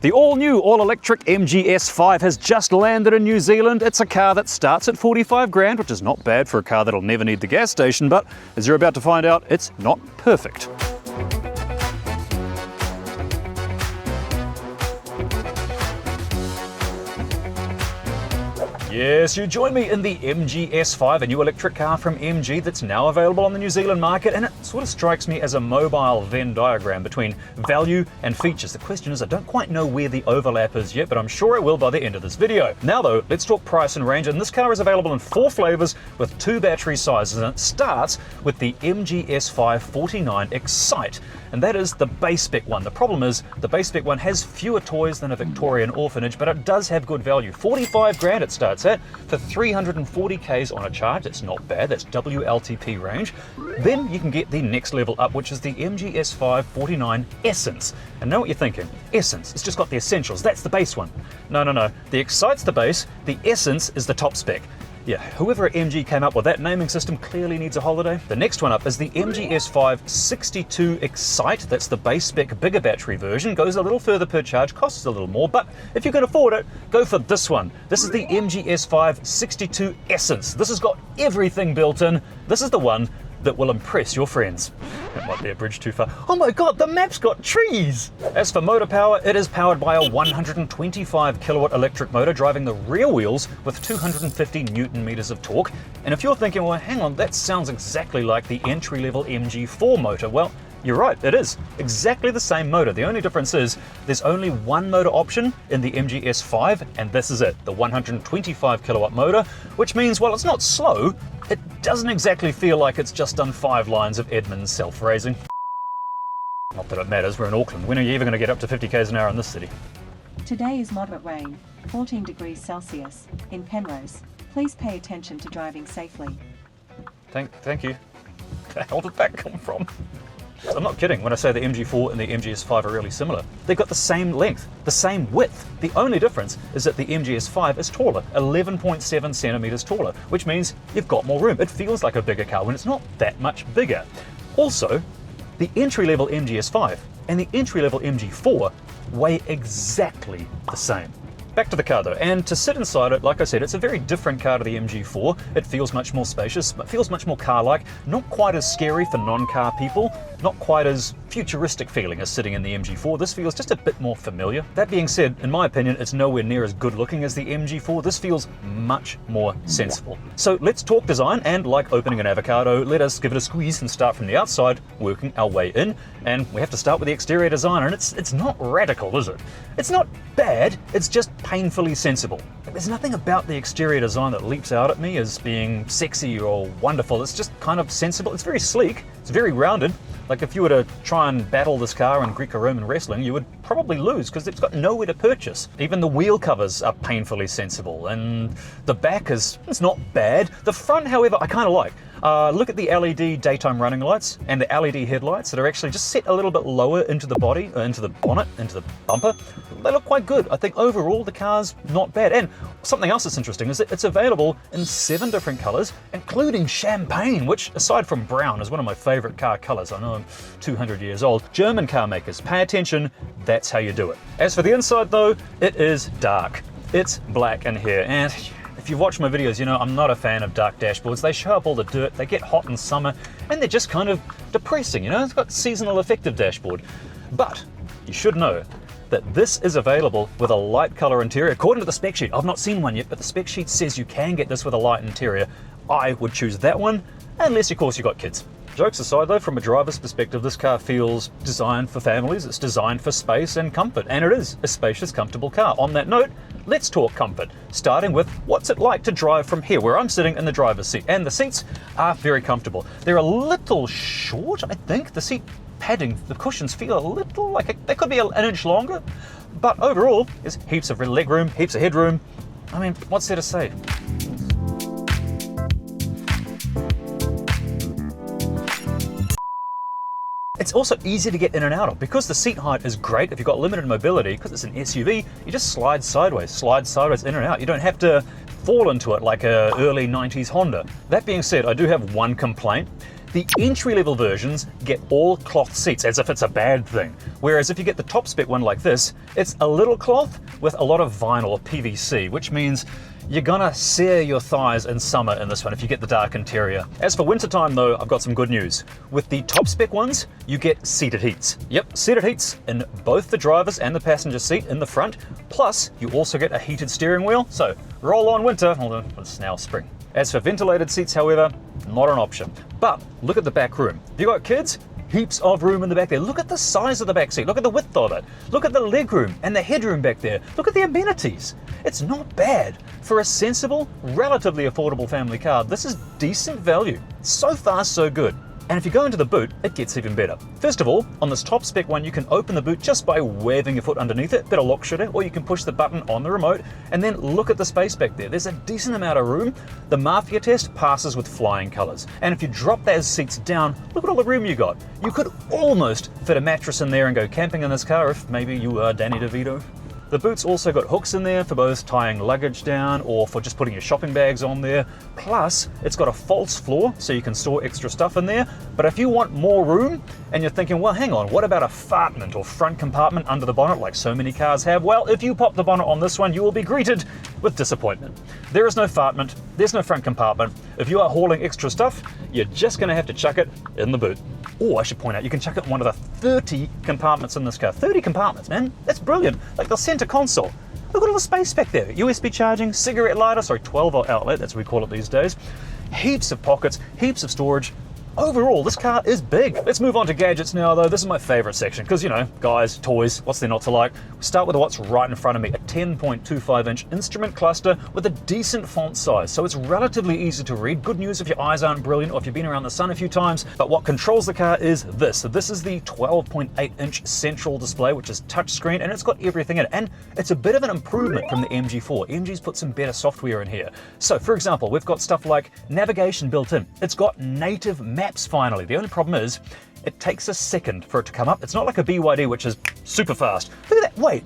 The all-new, all-electric MGS5 has just landed in New Zealand. It's a car that starts at 45 grand, which is not bad for a car that'll never need the gas station, but as you're about to find out, it's not perfect. Yes, you join me in the MGS5, a new electric car from MG that's now available on the New Zealand market, and it sort of strikes me as a mobile Venn diagram between value and features. The question is, I don't quite know where the overlap is yet, but I'm sure it will by the end of this video. Now though, let's talk price and range, and this car is available in 4 flavors with 2 battery sizes, and it starts with the MGS5 49 Excite. And that is the base spec one. The problem is the base spec one has fewer toys than a Victorian orphanage, but it does have good value. 45 grand it starts at for 340 Ks on a charge. That's not bad. That's WLTP range. Then you can get the next level up, which is the MGS5 49 Essence. And know what you're thinking? Essence. It's just got the essentials. That's the base one. No. The Excite's the base. The Essence is the top spec. Yeah, whoever at MG came up with that naming system clearly needs a holiday. The next one up is the MGS5 62 Excite. That's the base spec bigger battery version. Goes a little further per charge, costs a little more, but if you can afford it, go for this one. This is the MGS5 62 Essence. This has got everything built in. This is the one that will impress your friends. That might be a bridge too far. Oh my god, the map's got trees! As for motor power, it is powered by a 125 kilowatt electric motor driving the rear wheels with 250 newton meters of torque. And if you're thinking, well, hang on, that sounds exactly like the entry-level MG4 motor. Well, you're right, it is. Exactly the same motor. The only difference is there's only one motor option in the MGS5, and this is it, the 125 kilowatt motor, which means, while it's not slow, it doesn't exactly feel like it's just done 5 lines of Edmund's self-raising. Not that it matters, we're in Auckland. When are you ever going to get up to 50 k's an hour in this city? Today is moderate rain, 14 degrees Celsius, in Penrose. Please pay attention to driving safely. Thank you. Where the hell did that come from? I'm not kidding when I say the MG4 and the MGS5 are really similar. They've got the same length, the same width. The only difference is that the MGS5 is taller, 11.7 centimeters taller, which means you've got more room. It feels like a bigger car when it's not that much bigger. Also, the entry-level MGS5 and the entry-level MG4 weigh exactly the same. Back to the car though, and to sit inside it, like I said, it's a very different car to the MG4. It feels much more spacious, but feels much more car-like, not quite as scary for non-car people, not quite as futuristic feeling as sitting in the MG4. This feels just a bit more familiar. That being said, in my opinion, it's nowhere near as good looking as the MG4. This feels much more sensible. So let's talk design, and like opening an avocado, let us give it a squeeze and start from the outside, working our way in. And we have to start with the exterior design, and it's not radical, is it? It's not bad, it's just painfully sensible. There's nothing about the exterior design that leaps out at me as being sexy or wonderful. It's just kind of sensible. It's very sleek, it's very rounded. Like if you were to try and battle this car in Greco-Roman wrestling, you would probably lose because it's got nowhere to purchase. Even the wheel covers are painfully sensible, and the back it's not bad. The front, however, I kind of like. Look at the LED daytime running lights and the LED headlights that are actually just set a little bit lower into the body, into the bonnet, into the bumper. They look quite good. I think overall the car's not bad. And something else that's interesting is that it's available in 7 different colors, including champagne, which aside from brown is one of my favorite car colors. I know I'm 200 years old. German car makers, pay attention, that's how you do it. As for the inside though, it is dark. It's black in here, and if you've watched my videos, you know I'm not a fan of dark dashboards. They show up all the dirt, they get hot in summer, and they're just kind of depressing, you know? It's got seasonal affective dashboard. But you should know that this is available with a light color interior. According to the spec sheet, I've not seen one yet, but the spec sheet says you can get this with a light interior. I would choose that one, unless of course you've got kids. Jokes aside though, from a driver's perspective, this car feels designed for families. It's designed for space and comfort, and it is a spacious, comfortable car. On that note, let's talk comfort, starting with what's it like to drive from here, where I'm sitting in the driver's seat. And the seats are very comfortable. They're a little short, I think. The seat padding, the cushions feel a little like they could be an inch longer, but overall, there's heaps of leg room, heaps of headroom. I mean, what's there to say? It's also easy to get in and out of because the seat height is great. If you've got limited mobility, because it's an SUV, you just slide sideways in and out. You don't have to fall into it like a early 90s Honda. That being said, I do have one complaint. The entry-level versions get all cloth seats, as if it's a bad thing. Whereas if you get the top spec one like this, it's a little cloth with a lot of vinyl or PVC, which means you're gonna sear your thighs in summer in this one if you get the dark interior. As for wintertime though, I've got some good news. With the top spec ones, you get seated heats. Yep, seated heats in both the driver's and the passenger seat in the front, plus you also get a heated steering wheel, so roll on winter, although it's now spring. As for ventilated seats, however, not an option. But look at the back room. If you got kids, heaps of room in the back there. Look at the size of the back seat. Look at the width of it. Look at the legroom and the headroom back there. Look at the amenities. It's not bad. For a sensible, relatively affordable family car, this is decent value. So far, so good. And if you go into the boot, it gets even better. First of all, on this top spec one, you can open the boot just by waving your foot underneath it, bit of lock shooter, or you can push the button on the remote, and then look at the space back there. There's a decent amount of room. The Mafia test passes with flying colors. And if you drop those seats down, look at all the room you got. You could almost fit a mattress in there and go camping in this car if maybe you are Danny DeVito. The boot's also got hooks in there for both tying luggage down or for just putting your shopping bags on there. Plus, it's got a false floor so you can store extra stuff in there. But if you want more room and you're thinking, well, hang on, what about a fartment or front compartment under the bonnet like so many cars have? Well, if you pop the bonnet on this one, you will be greeted with disappointment. There is no fartment, there's no front compartment. If you are hauling extra stuff, you're just gonna have to chuck it in the boot. Oh, I should point out, you can chuck it in one of the 30 compartments in this car. 30 compartments, man. That's brilliant. Like the center console. Look at all the space back there. USB charging, cigarette lighter, sorry, 12-volt outlet, that's what we call it these days. Heaps of pockets, heaps of storage. Overall, this car is big. Let's move on to gadgets now, though. This is my favorite section, because, you know, guys, toys, what's there not to like? We start with what's right in front of me, a 10.25-inch instrument cluster with a decent font size, so it's relatively easy to read. Good news if your eyes aren't brilliant or if you've been around the sun a few times, but what controls the car is this. So this is the 12.8-inch central display, which is touchscreen, and it's got everything in it, and it's a bit of an improvement from the MG4. MG's put some better software in here. So, for example, we've got stuff like navigation built in. It's got native maps finally. The only problem is it takes a second for it to come up. It's not like a BYD, which is super fast. Look at that. Wait,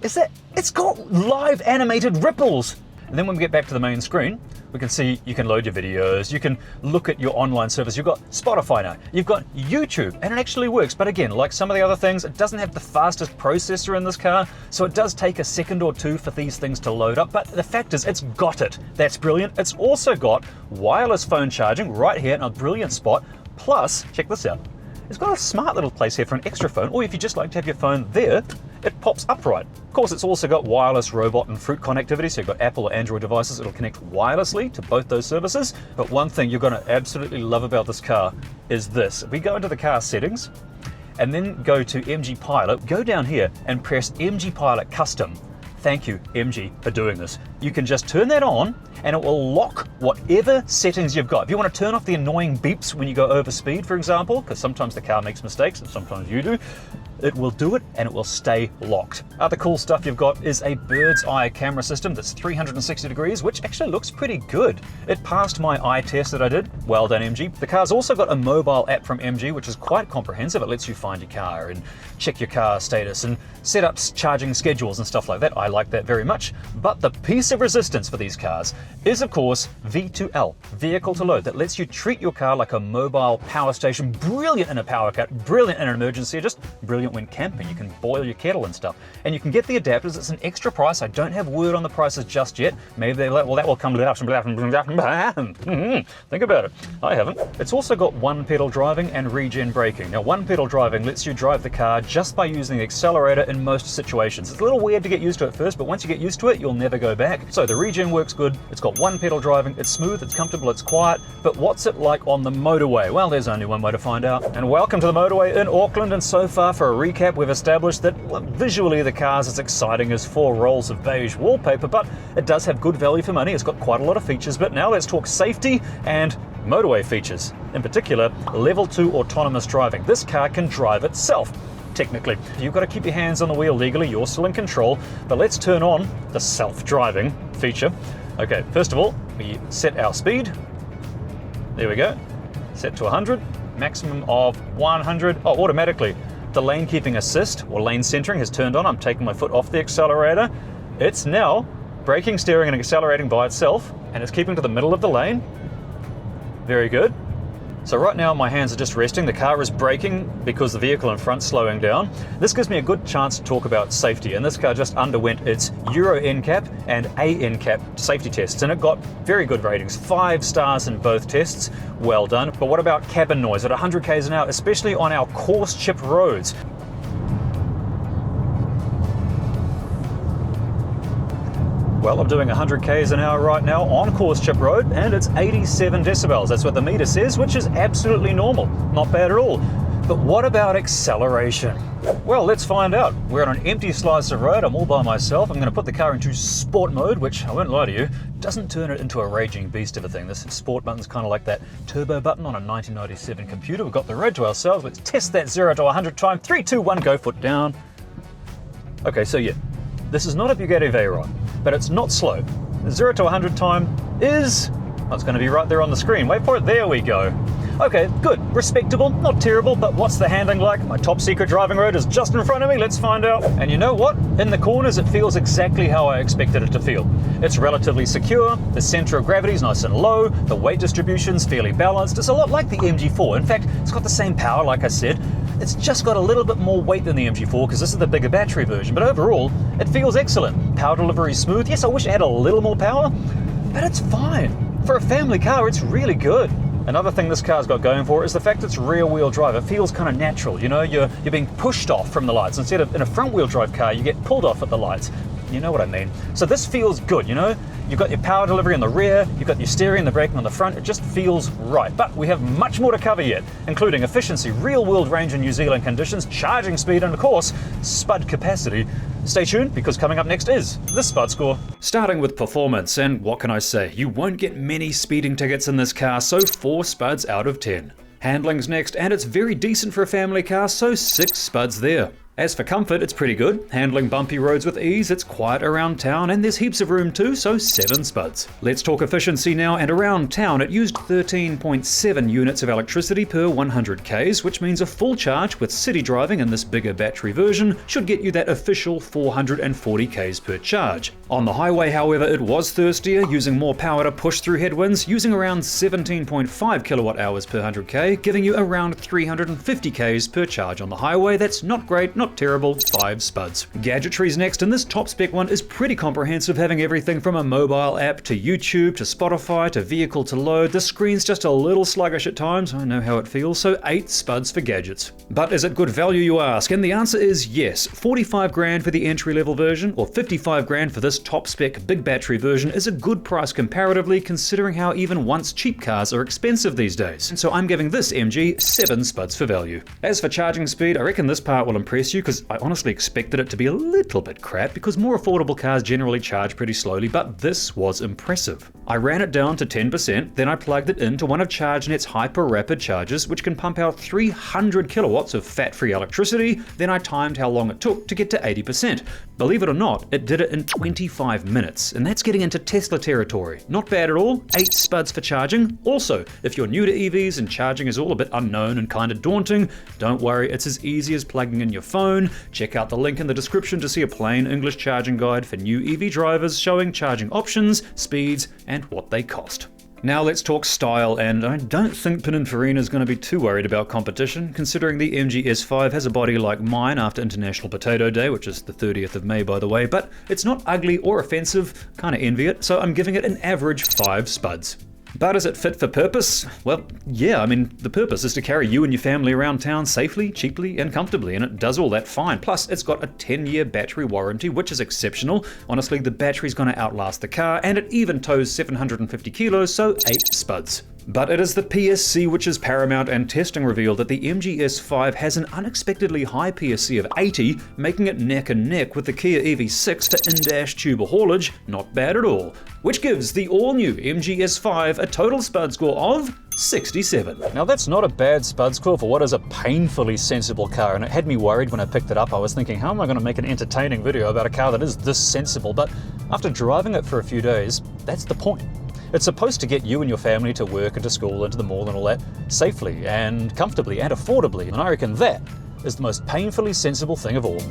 is that? It's got live animated ripples. And then when we get back to the main screen, we can see you can load your videos, you can look at your online service. You've got Spotify now, you've got YouTube, and it actually works. But again, like some of the other things, it doesn't have the fastest processor in this car, so it does take a second or two for these things to load up. But the fact is, it's got it. That's brilliant. It's also got wireless phone charging right here in a brilliant spot. Plus, check this out. It's got a smart little place here for an extra phone, or if you just like to have your phone there, it pops upright. Of course, it's also got wireless robot and fruit connectivity, so you've got Apple or Android devices, it'll connect wirelessly to both those services. But one thing you're gonna absolutely love about this car is this. If we go into the car settings, and then go to MG Pilot, go down here and press MG Pilot Custom. Thank you, MG, for doing this. You can just turn that on, and it will lock whatever settings you've got. If you want to turn off the annoying beeps when you go over speed, for example, because sometimes the car makes mistakes and sometimes you do, it will do it and it will stay locked. Other cool stuff you've got is a bird's eye camera system that's 360 degrees, which actually looks pretty good. It passed my eye test that I did. Well done, MG. The car's also got a mobile app from MG, which is quite comprehensive. It lets you find your car and check your car status and set up charging schedules and stuff like that. I like that very much. But the piece of resistance for these cars is, of course, V2L, vehicle to load, that lets you treat your car like a mobile power station. Brilliant in a power cut, brilliant in an emergency, just brilliant when camping. You can boil your kettle and stuff. And you can get the adapters. It's an extra price. I don't have word on the prices just yet. Maybe they well, that will come to think about it. I haven't. It's also got one pedal driving and regen braking. Now, one pedal driving lets you drive the car just by using the accelerator in most situations. It's a little weird to get used to at first, but once you get used to it, you'll never go back. So the regen works good. It's got one pedal driving. It's smooth, it's comfortable, it's quiet. But what's it like on the motorway? Well, there's only one way to find out. And welcome to the motorway in Auckland. And so far, for a recap, we've established that visually the car's as exciting as 4 rolls of beige wallpaper, but it does have good value for money. It's got quite a lot of features. But now let's talk safety and motorway features. In particular, level 2 autonomous driving. This car can drive itself. Technically, you've got to keep your hands on the wheel legally, you're still in control, but let's turn on the self-driving feature. Okay, first of all, we set our speed. There we go. Set to 100, maximum of 100. Oh, automatically. The lane keeping assist or lane centering has turned on. I'm taking my foot off the accelerator. It's now braking, steering, and accelerating by itself, and it's keeping to the middle of the lane. Very good. So right now my hands are just resting, the car is braking because the vehicle in front's slowing down. This gives me a good chance to talk about safety, and this car just underwent its Euro NCAP and A NCAP safety tests, and it got very good ratings, 5 stars in both tests, well done. But what about cabin noise at 100 k's an hour, especially on our coarse chip roads? Well, I'm doing 100 k's an hour right now on coarse chip road, and it's 87 decibels. That's what the meter says, which is absolutely normal. Not bad at all. But what about acceleration? Well, let's find out. We're on an empty slice of road. I'm all by myself. I'm going to put the car into sport mode, which, I won't lie to you, doesn't turn it into a raging beast of a thing. This sport button's kind of like that turbo button on a 1997 computer. We've got the road to ourselves. Let's test that 0 to 100 time. 3, 2, 1, go, foot down. Okay, so yeah, this is not a Bugatti Veyron, but it's not slow. The 0 to 100 time is... oh, it's going to be right there on the screen. Wait for it. There we go. Okay, good. Respectable. Not terrible, but what's the handling like? My top secret driving road is just in front of me. Let's find out. And you know what? In the corners, it feels exactly how I expected it to feel. It's relatively secure. The center of gravity is nice and low. The weight distribution's fairly balanced. It's a lot like the MG4. In fact, it's got the same power, like I said. It's just got a little bit more weight than the MG4 because this is the bigger battery version. But overall, it feels excellent. Power delivery is smooth. Yes, I wish it had a little more power, but it's fine. For a family car, it's really good. Another thing this car's got going for it is the fact it's rear-wheel drive. It feels kind of natural, you know, you're being pushed off from the lights. Instead of in a front-wheel drive car, you get pulled off at the lights. You know what I mean. So this feels good, you know? You've got your power delivery on the rear, you've got your steering and the braking on the front. It just feels right. But we have much more to cover yet, including efficiency, real-world range in New Zealand conditions, charging speed, and of course, spud capacity. Stay tuned, because coming up next is the Spud Score. Starting with performance, and what can I say? You won't get many speeding tickets in this car, so 4 spuds out of 10. Handling's next, and it's very decent for a family car, so 6 spuds there. As for comfort, it's pretty good. Handling bumpy roads with ease, it's quiet around town, and there's heaps of room too, so 7 spuds. Let's talk efficiency now, and around town it used 13.7 units of electricity per 100 k's, which means a full charge with city driving in this bigger battery version should get you that official 440 k's per charge. On the highway, however, it was thirstier, using more power to push through headwinds, using around 17.5 kilowatt hours per 100k, giving you around 350 k's per charge on the highway. That's not great, not terrible, 5 spuds. Gadgetry's next, and this top spec one is pretty comprehensive, having everything from a mobile app to YouTube to Spotify to vehicle to load. The screen's just a little sluggish at times, I know how it feels, so 8 spuds for gadgets. But is it good value, you ask? And the answer is yes. 45 grand for the entry level version, or 55 grand for this top spec big battery version is a good price comparatively, considering how even once cheap cars are expensive these days. And so I'm giving this MG 7 spuds for value. As for charging speed, I reckon this part will impress you, because I honestly expected it to be a little bit crap, because more affordable cars generally charge pretty slowly, but this was impressive. I ran it down to 10%, then I plugged it into one of ChargeNet's hyper rapid chargers, which can pump out 300 kilowatts of fat-free electricity. Then I timed how long it took to get to 80%. Believe it or not, it did it in 25 minutes, and that's getting into Tesla territory. Not bad at all. 8 spuds for charging. Also, if you're new to EVs and charging is all a bit unknown and kind of daunting, don't worry, it's as easy as plugging in your phone. Check out the link in the description to see a plain English charging guide for new EV drivers showing charging options, speeds, and what they cost. Now let's talk style, and I don't think Pininfarina is going to be too worried about competition, considering the MGS5 has a body like mine after International Potato Day, which is the 30th of May by the way, but it's not ugly or offensive, kind of envy it, so I'm giving it an average 5 spuds. But is it fit for purpose? Well, yeah, I mean, the purpose is to carry you and your family around town safely, cheaply, and comfortably, and it does all that fine. Plus, it's got a 10-year battery warranty, which is exceptional. Honestly, the battery's gonna outlast the car, and it even tows 750 kilos, so 8 spuds. But it is the PSC which is paramount, and testing revealed that the MGS5 has an unexpectedly high PSC of 80, making it neck and neck with the Kia EV6 for in-dash tuber haulage. Not bad at all. Which gives the all-new MGS5 a total spud score of 67. Now that's not a bad spud score for what is a painfully sensible car, and it had me worried when I picked it up. I was thinking, how am I going to make an entertaining video about a car that is this sensible? But after driving it for a few days, that's the point. It's supposed to get you and your family to work and to school and to the mall and all that safely and comfortably and affordably, and I reckon that is the most painfully sensible thing of all.